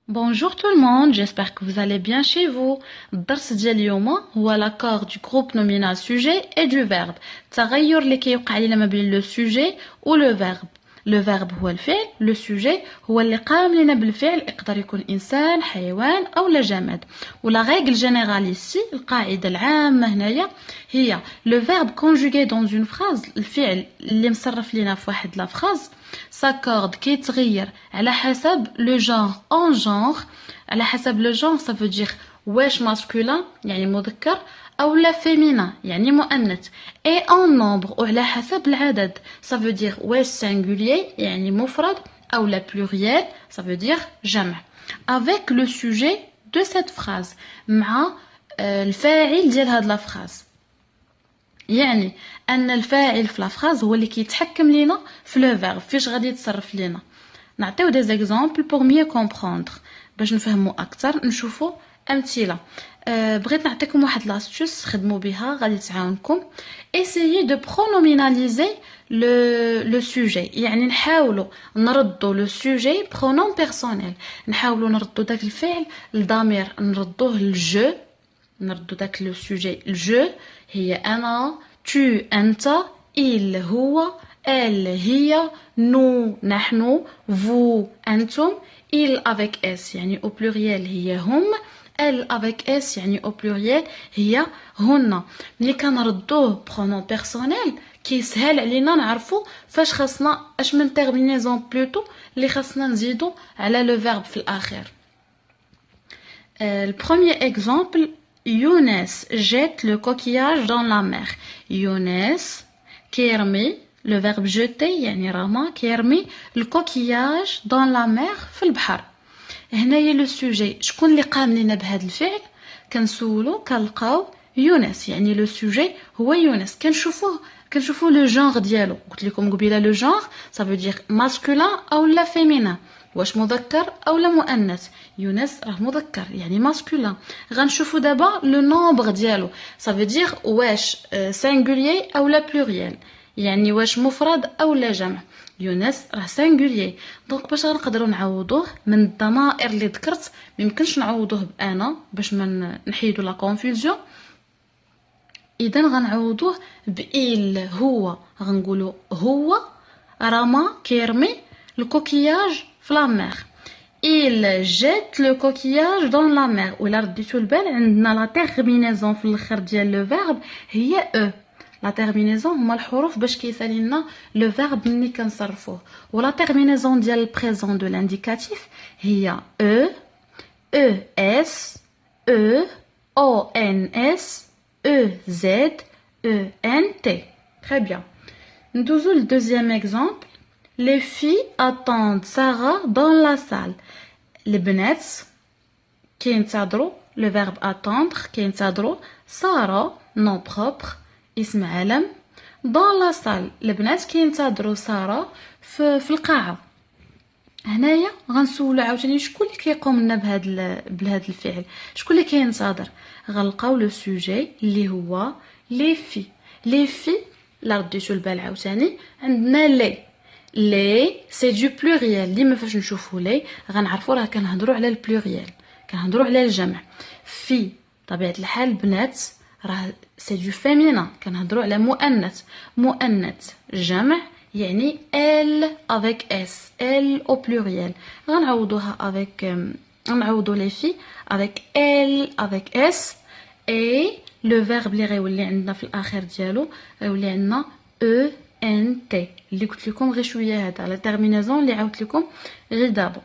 Bonjour tout le monde, j'espère que vous allez bien chez vous. الدرس ديال اليوم هو l'accord du groupe nominal sujet et du verbe. التغير اللي كيوقع لنا ما بين le sujet و le verbe. Le verbe هو الفعل، le sujet هو اللي قام لنا بالفعل، يقدر يكون إنسان، حيوان أو لا جماد. ولا règle générale ici، القاعدة العامة هنايا هي le verbe conjugué dans une phrase، الفعل اللي مصرف لنا في واحد لا phrase s'accorde كيتغير على حسب لو genre en genre. على حسب لو genre ça veut dire واش masculin يعني مذكر او لا féminin يعني مؤنث et en nombre وعلى حسب العدد ça veut dire واش singulier يعني مفرد او لا pluriel ça veut dire جمع avec le sujet de cette phrase مع الفاعل ديال هاد لا phrase. يعني ان الفاعل في لافراز هو اللي كيتحكم لينا في لو فيرب فاش غادي يتصرف لينا. نعطيو دي زيكزامبل بور ميو كومبروندر باش نفهموا اكثر. نشوفوا امثله. بغيت نعطيكم واحد لاستوس خدموا بها غادي تعاونكم. essayez de pronominaliser le sujet يعني نحاولوا نردوا لو سوجي برونوم بيرسونيل، نحاولوا نردوا داك الفعل الضمير نردوه لجو، نردو داك لو سوجي الجو هي انا، تو انت، il هو، elle هي، nous نحن، vous انتم، il avec s يعني au pluriel هي هم، elle avec s يعني au pluriel هي هن. ملي كنردوه برونون بيرسونيل كيسهل علينا نعرفوا فاش خاصنا اش من تيرمينيزون بلوتو اللي خاصنا نزيدو على لو فيرب في الاخر. البروميير اكزامبل Younes jette le coquillage dans la mer. Younes كيرمي le verbe jeter يعني رمى كيرمي le coquillage dans la mer في البحر. هنايا لو سوجي شكون اللي قام لينا بهذا الفعل؟ كنسولو كنلقاو يونس يعني لو سوجي هو يونس. كنشوفوه لو جونغ ديالو. قلت لكم قبيله لو جونغ ça veut dire masculin او لا féminin واش مذكر او لا مؤنث. يونس راه مذكر يعني ماسكولين. غنشوفوا دابا لو نومبر ديالو ça veut dire واش سينغولير او لا بلوريال يعني واش مفرد او لا جمع. يونس راه سينغولير دونك باش غنقدروا نعوضوه من الضمائر اللي ذكرت ميمكنش نعوضوه بانا باش ما نحيدوا لا كونفوزيون. اذا غنعوضوه بإل هو، غنقولوا هو رمى كيرمي الكوكياج في لا مير. il jette le coquillage dans la mer. ولا رديتو البال عندنا لا تيرمينيزون في الاخر ديال لو فيرب هي او. لا تيرمينيزون هما الحروف باش كيسالي لنا لو فيرب ملي كنصرفوه. ولا تيرمينيزون ديال البريزون دو لانديكاتيف هي او، او اس، او، او ان اس، او زد، او ان تي. Très bien. ندوزو للدوزيام اكزامبل. Les filles attendent Sarah dans la salle. البنات كينتظروا le verbe attendre كينتظروا سارة nom propre اسم علم dans la salle. البنات كينتظروا سارة في القاعة. هنايا غنسولو عاوتاني شكون اللي كيقوم لنا بهذا الفعل، شكون اللي كينتظر. غنلقاو لو سوجي اللي هو لي في. لي في لا رديتو البال عاوتاني عندنا لي سي دو بلوريال. ديما فاش نشوفو لي غنعرفو راه كنهضروا على البلوريال، كنهضروا على الجمع. في طبيعه الحال البنات راه سي دو فيمينا، كنهضروا على مؤنث. مؤنث جمع يعني ال افيك اس، ال او بلوريال. غنعوضوها افيك غنعوضو لي في افيك ال افيك اس اي لو فيرب اللي غيولي عندنا في الاخر ديالو غيولي عندنا او ان تي اللي قلت لكم غير شويه هذا على تيرمينيزون اللي عاودت لكم غير دابا.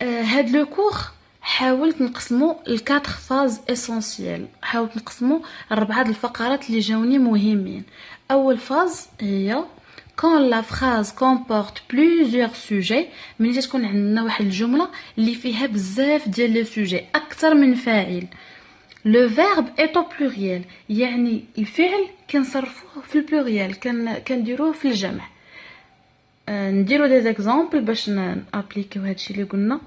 هاد لو كور حاولت نقسمو لكاتر فاز اسونسييل، حاولت نقسمو الربعه د الفقرات اللي جاوني مهمين. اول فاز هي quand la phrase comporte plusieurs sujets. ملي تكون عندنا واحد الجمله اللي فيها بزاف ديال لي سوجي اكثر من فاعل. لو فيرب ايت او بلوريال يعني الفعل كنصرفوه في البلوريال، كنديروه في الجمع. نديرو دي زيكزامبل باش نابليكيو هادشي اللي قلنا.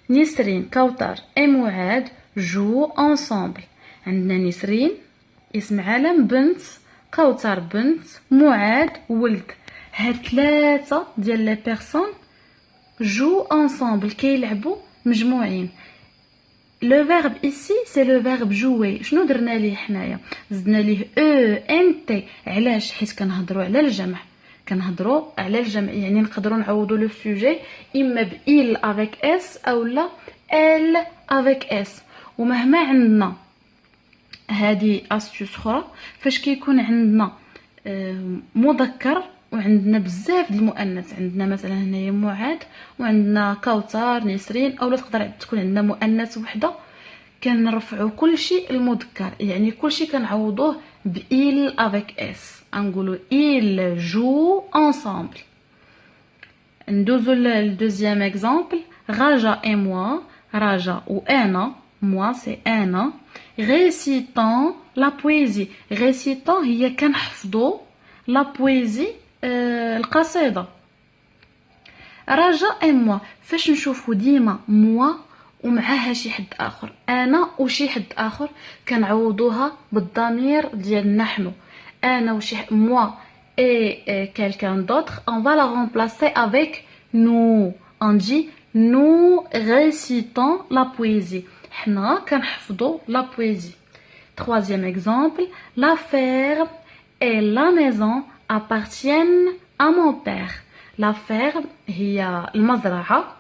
نسرين، كوثر اي معاد جو انصامبل. عندنا نسرين اسم علم بنت، كوثر بنت، معاد ولد. هاد ثلاثه ديال لي بيرسون jouent ensemble كيلعبوا مجموعين. لو فيرب ايسي سي لو فيرب جوي. شنو درنا ليه حنايا؟ زدنا ليه او ان تي. علاش؟ حيت كنهضروا على الجمع، كنهضروا على الجمع، يعني نقدروا نعوضوا لو سوجي اما ب il avec s او لا elle avec s. ومهما عندنا هذه استيوس اخرى، فاش كيكون عندنا مذكر وعندنا بزاف د المؤنث، عندنا مثلا هنايا معاذ وعندنا كوثر نسرين، اولا تقدر تكون عندنا مؤنث وحده، كنرفعوا كلشي المذكر، يعني كلشي كنعوضوه ب il avec s. نقولوا il joue ensemble. ندوزو للدوزيام اكزامبل. راجا et moi. راجا وانا، moi c'est انا. récitant la poésie. récitant هي كنحفظوا لا بويزي، القصيدة. رجاء moi فاش نشوفوا ديما moi ومعها شي حد اخر، انا وشي حد اخر، كنعوضوها بالضمير ديال نحن. انا وشي moi et quelqu'un d'autre, on va la remplacer avec nous. on dit nous récitons la poésie. حنا كنحفظوا لا بويزي. troisième exemple. la ferme et la maison appartiennent à mon père. la ferme هي المزرعة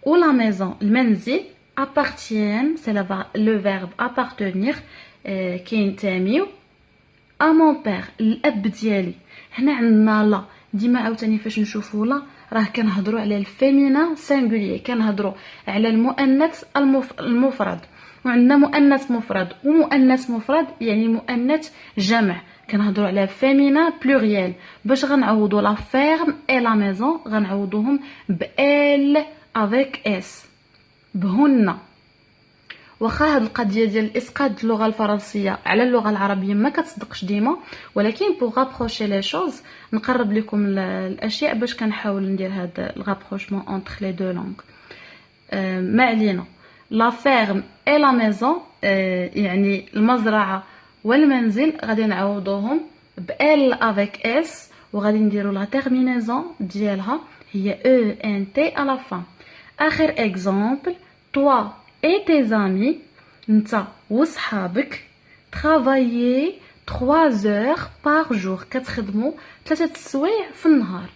و la maison المنزل. appartiennent c'est le verbe appartenir كينتميو à mon père الأب ديالي. هنا عندنا لا، ديما عاوتاني فاش نشوفوا لا راه كنهضروا على الفيمينا سينغولير، كنهضروا على المؤنث المفرد، وعندنا مؤنث مفرد ومؤنث مفرد يعني مؤنث جمع، كنهضروا على فيمينا بلوريال. باش غنعوضوا لا فيرم اي لا ميزون غنعوضوهم ب ال افيك اس، بهن. واخا هاد القضيه ديال الاسقاط اللغه الفرنسيه على اللغه العربيه ما كتصدقش ديما، ولكن بوغ غابروشي لي شوز نقرب لكم الاشياء باش كنحاول ندير هاد الغابروشمون اونتر لي دو لونغ. ما علينا. لا فيرم اي لا ميزون يعني المزرعه والمنزل غادي نعوضوهم ب ال افيك اس، وغادي نديروا لا تيرمينيزون ديالها هي او ان تي على لا فان. اخر اكزامبل. toi et tes amis. نتا وصحابك. travailler 3 heures par jour. كتخدموا 3 سوايع في النهار.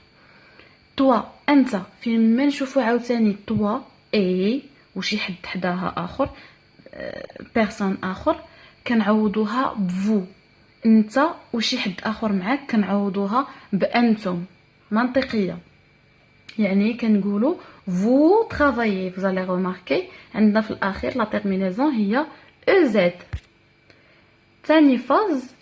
toi انت، فين ما نشوفوا عاوتاني toi et وشي حد حداها اخر بيرسون اخر كنعوضوها بفو. انت وشي حد اخر معاك كنعوضوها بانتم. منطقيه، يعني كنقولوا vous travaillez. vous allez remarquer عندنا في الاخير لا تيرمينيزون هي ez. ثاني فاز.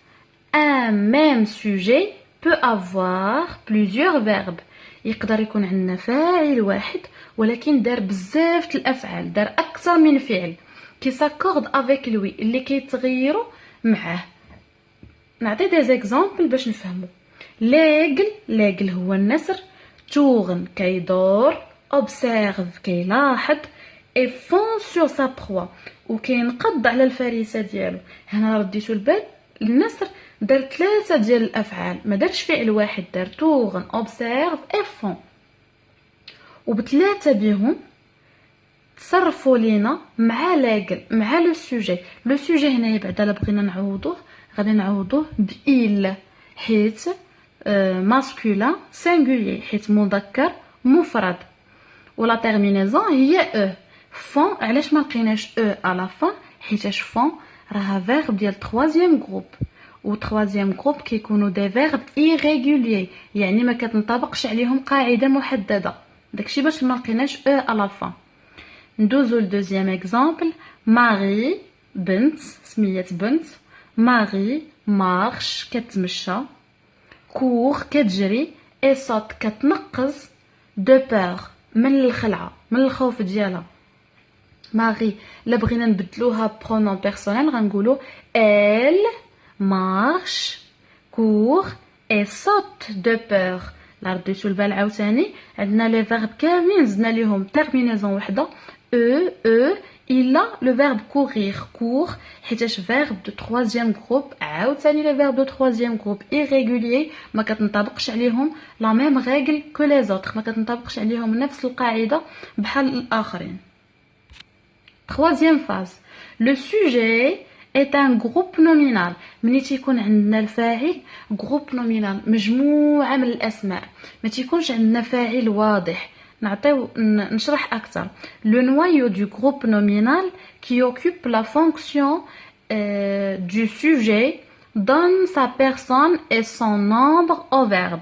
un même sujet peut avoir plusieurs verbes. يقدر يكون عندنا فاعل واحد ولكن دار بزاف الافعال، دار اكثر من فعل كي ساكورد افيك لوي اللي كيتغيروا معاه. نعطي دي زيكزامبل باش نفهموا. ليغل هو النسر. tourne كيدور. observe كيلاحظ. et fond sur sa proie وكينقض على الفريسه ديالو. هنا رديتوا البال النسر دار 3 ديال الافعال، ما دارش فعل واحد، دار tourne observe et fond، وبثلاثه بهم تصرفوا لينا مع لاغل مع لو سوجي. لو سوجي هنايا بعدا لا بغينا نعوضوه غادي نعوضوه ب il حيت ماسكولين سينغولير حيت مذكر مفرد، ولا تيرمينيزون هي او. فون علاش ما لقيناش او على فان؟ حيتاش فون راها فيرب ديال 3 جروب، و 3 جروب كيكونوا دي فيرب ايريغولير يعني ما كتنطبقش عليهم قاعده محدده، داكشي باش ما لقيناش او على فان. ندوزو لدوزيام اكزامبل. ماري بنت، سميات بنت. ماري مارش كتمشى. كور كتجري. اي صوت كتنقز. دو بور من الخلعه من الخوف ديالها. ماري لا بغينا نبدلوها برونون بيرسونيل غنقولوا elle marche court et saute de peur. لا رديتو البال عاوتاني عندنا لي فيرب كاملين زدنا ليهم تيرمينيزون وحده او il a le verbe courir court حيتاش verbe de troisième groupe عاوتاني le verbe de troisième groupe irrégulier ما كتنطبقش عليهم la même règle que les autres ما كتنطبقش عليهم نفس القاعدة بحال الآخرين. Troisième phase, le sujet est un groupe nominal. ملي تيكون عندنا الفاعل groupe nominal مجموعة من الأسماء ما تيكونش عندنا فاعل واضح. نشرح أكثر. Le noyau du groupe nominal qui occupe la fonction du sujet donne sa personne et son nombre au verbe.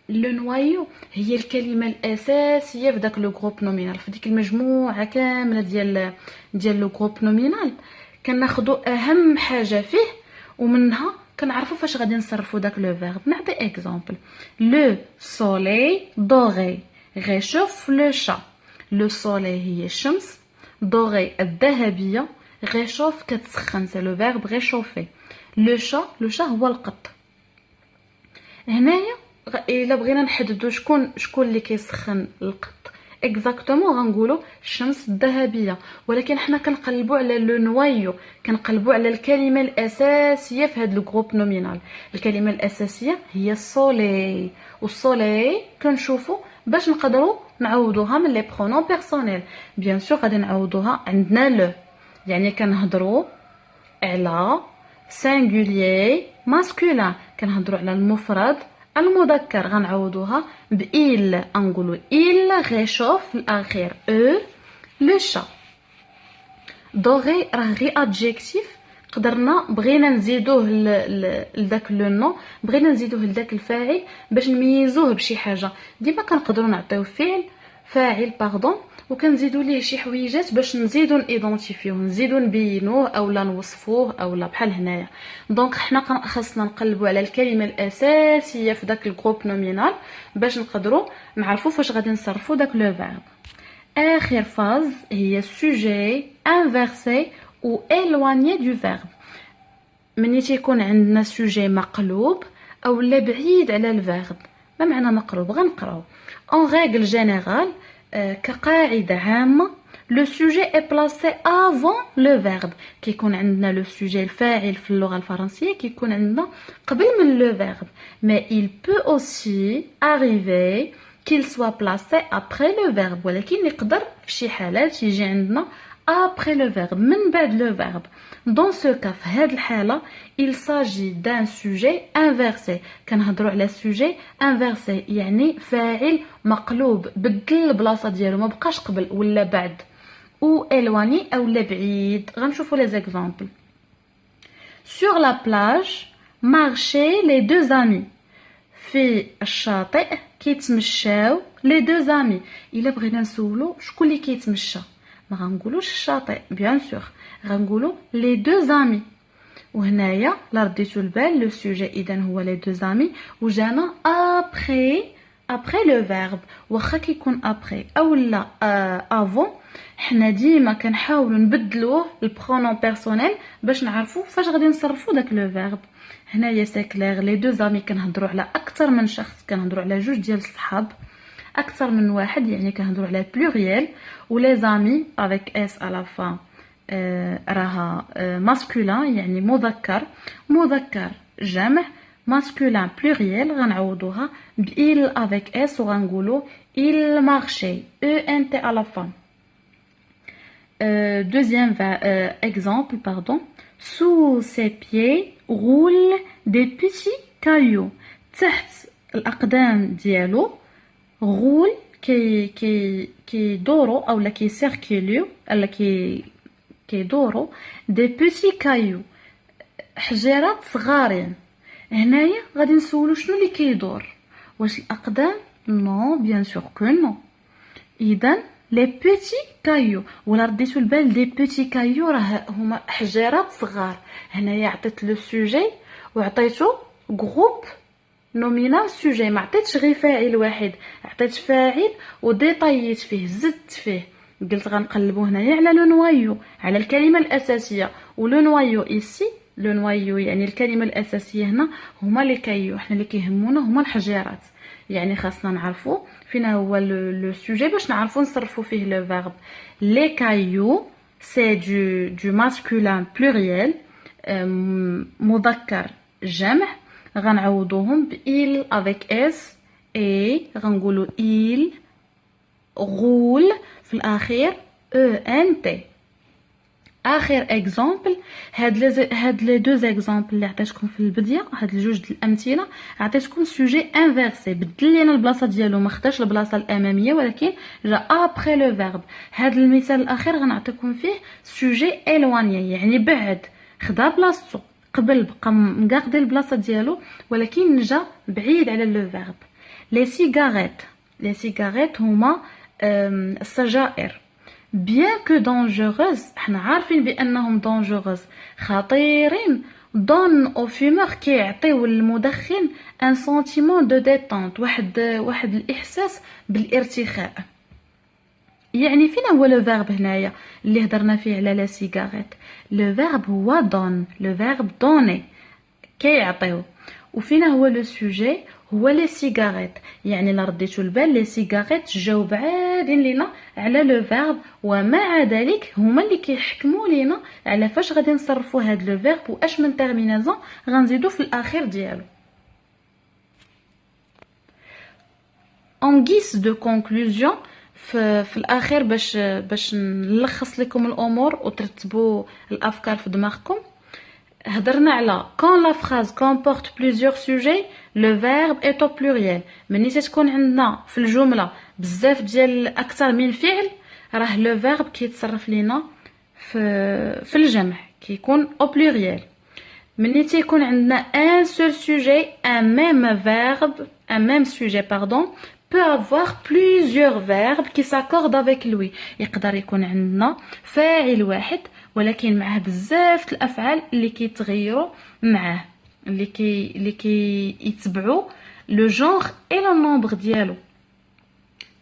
لو نوايو هي الكلمه الاساسيه في داك لو جروب نومينال في ديك المجموعه كامله ديال لو جروب نومينال كناخذوا اهم حاجه فيه ومنها كنعرفوا فاش غادي نصرفوا داك لو فيرب. نعطي اكزامبل. لو سولي دوغي réchauffe le chat. لو سولي هي الشمس، دوغي الذهبيه، réchauffe كتسخن سي لو فيرب réchauffer. لو شا هو القط. هنايا الا بغينا نحددوا شكون اللي كيسخن القط اكزاكتومون غنقولوا الشمس الذهبيه، ولكن حنا كنقلبوا على لو نوايو، كنقلبوا على الكلمه الاساسيه في هذا الجروب نومينال. الكلمه الاساسيه هي السولي، والسولي كنشوفوا باش نقدروا نعوضوها من لي برونون بيرسونيل. بيان سور غادي نعوضوها عندنا لو، يعني كنهضروا على سينغولير ماسكولين، كنهضروا على المفرد المذكر غنعوضوها بإل، نقولوا إل réchauffe في الأخير أو لو شا. دوغي راه غير أدجيكتيف قدرنا بغينا نزيدوه لذاك لو نو، بغينا نزيدوه لذاك الفاعل باش نميزوه بشي حاجة. ديما كنقدروا نعطيو فاعل باردون وكنزيدو ليه شي حويجات باش نزيدو نيدونتيفيوه، نزيدو نبينوه اولا نوصفوه اولا بحال هنايا. دونك حنا خاصنا نقلبوا على الكلمه الاساسيه في داك الجروب نومينال باش نقدروا نعرفوا فاش غادي نصرفوا داك لو فيرب. اخر فاز هي سوجي انفيرسي او éloigné du verbe. ملي تيكون عندنا سوجي مقلوب او لا بعيد على الفيرب. ما معنى مقلوب؟ غنقراو en règle générale كقاعدة عامة le sujet est placé avant le verbe. كيكون عندنا لو سوجي الفاعل في اللغة الفرنسية كيكون عندنا قبل من لو verbe. Mais il peut aussi arriver qu'il soit placé après le verbe. ولكن يقدر في شي حالات يجي عندنا après le verbe من بعد le verbe. Dans ce cas في هاد الحالة il s'agit d'un sujet inversé. كنهضروا على sujet inversé يعني فاعل مقلوب، بدل البلاصة ديالو ما بقاش قبل ولا بعد، ou éloigné أو لا بعيد. غنشوفوا les exemples. Sur la plage marchaient les deux amis. في الشاطئ كيتمشاو les deux amis. إلا بغينا نسولو شكون اللي كيتمشى ما غنقولوش الشاطئ بيان سور، غنقولوا لي دو زامي. وهنايا لا رديتو البال لو سوجي اذا هو لي دو زامي وجانا ابري لو فيرب. واخا كيكون ابري اولا افون حنا ديما كنحاولوا نبدلوه البرونون بيرسونيل باش نعرفوا فاش غادي نصرفوا داك لو فيرب. هنايا سي كلير لي دو زامي كنهضروا على اكثر من شخص، كنهضروا على جوج ديال الصحاب اكثر من واحد، يعني كنهضروا على بلوريال. ولي زامي افيك اس على لا فان راها ماسكولين يعني مذكر جمع، ماسكولين بلوريال غنعوضوها بإل افيك اس وغنقولوا il marchait ENT à la fin. Deuxième exemple, pardon. Sous ses pieds roulent des petits cailloux. تحت الأقدام ديالو غول كيدوروا اولا كيسيركيليو اولا كيدوروا دي بيتي كايو حجرات صغارين. هنايا غادي نسولو شنو اللي كيدور، واش الاقدام؟ نو بيان سور كو نو. اذا لي بيتي كايو، ولا رديتو البال دي بيتي كايو راه هما حجرات صغار. هنايا عطيت لو سوجي وعطيتو جروب نومينال سوجي، ما عطيتش غير فاعل واحد، عطيت فاعل وديطاييت فيه زدت فيه. قلت غنقلبوا هنايا على لو نوايو، على الكلمه الاساسيه. ولو نوايو ايسي، لو نوايو يعني الكلمه الاساسيه هنا هما لي كايو، حنا اللي كيهمونا هما الحجيرات. يعني خاصنا نعرفوا فين هو لو سوجي باش نعرفوا نصرفوا فيه لو فيرب. لي كايو c'est du masculin pluriel. مذكر جمع غنعوضوهم ب il avec s et غنقولوا il roule في الأخير ent. اخر اكزامبل، هاد لي دو اكزامبل اللي عطيتكم في البدايه، هاد الجوج د الامثله عطيتكم سوجي انفيرسي، بدل لينا البلاصه ديالو، ما خداش البلاصه الاماميه ولكن جا ابري لو فيرب. هاد المثال الاخير غنعطيكم فيه سوجي الواني، يعني بعد، خدا بلاصتو قبل، بقى مقاقدي البلاصه ديالو ولكن جا بعيد على لو فيرب. لي سيجاريت هما السجائر. bien que dangereuse، احنا عارفين بانهم dangereuse، خطيرين، donne au fumeur كيعطيو المدخن un sentiment de détente، واحد الاحساس بالارتخاء. يعني فين هو لو فيرب هنايا اللي هضرنا فيه على لا سيجاريت؟ لو فيرب هو donne، لو فيرب donner كيعطيو. وفين هو لو سوجي؟ هو لي سيجاريت. يعني الا رديتو البال لي سيجاريت جاو بعادين لينا على لو فيرب، ومع ذلك هما اللي كيحكموا لينا على فاش غادي نصرفوا هاد لو فيرب واش من تيرمينازون غنزيدو في الاخير ديالو. en guise de conclusion، في الاخير باش نلخص لكم الامور وترتبوا الافكار في دماغكم، هضرنا على quand la phrase comporte plusieurs sujets le verbe est au pluriel. ملي تكون عندنا في الجمله بزاف ديال اكثر من فعل، راه لو verbe كيتصرف لينا في الجمع، كيكون au pluriel. ملي تيكون عندنا un seul sujet، un même verbe، un même sujet pardon peut avoir plusieurs verbes qui s'accordent avec lui. يقدر يكون عندنا فاعل واحد ولكن معه بزاف الافعال اللي كيتغيروا معاه، اللي يتبعوا لو جونغ اي لو نومبر ديالو.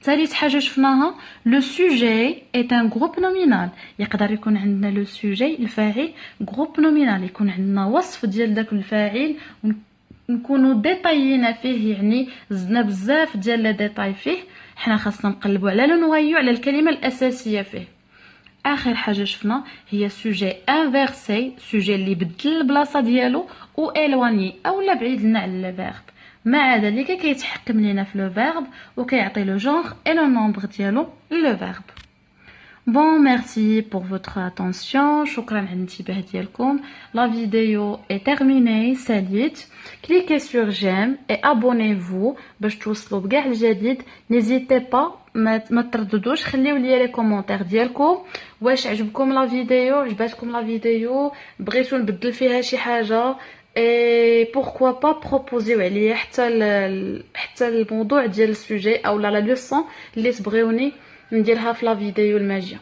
ثالث حاجه شفناها لو سوجي ايت ان جروب نومينال. يقدر يكون عندنا لو سوجي الفاعل جروب نومينال، يكون عندنا وصف ديال داك الفاعل ونكونوا ديطايينا فيه، يعني زدنا بزاف ديال لي ديطاي فيه. حنا خاصنا نقلبوا على لو نويو، على الكلمه الاساسيه فيه. اخر حاجه شفنا هي سوجي انفيرسي، سوجي اللي بدل البلاصه ديالو او الواني اولا بعيد لنا على الفيرب، مع ذلك كيتحكم لينا في لو فيرب وكيعطي لو جونغ اي لو نومبر ديالو لو فيرب. Bon, merci pour votre attention. شكرا على الانتباه ديالكم. La vidéo est terminée. Salut. Cliquez sur j'aime et abonnez-vous باش توصلوا بكاع الجديد. N'hésitez pas ما ترددوش، خليو لي لي كومونتير ديالكم. واش عجبكم لا فيديو؟ عجبتكم لا فيديو؟ بغيتو نبدل فيها شي حاجه؟ اي pourquoi pas بروبوزيو عليا حتى الموضوع ديال السوجي او لا ليسون اللي تبغيوني نديرها في لا فيديو الماجيه.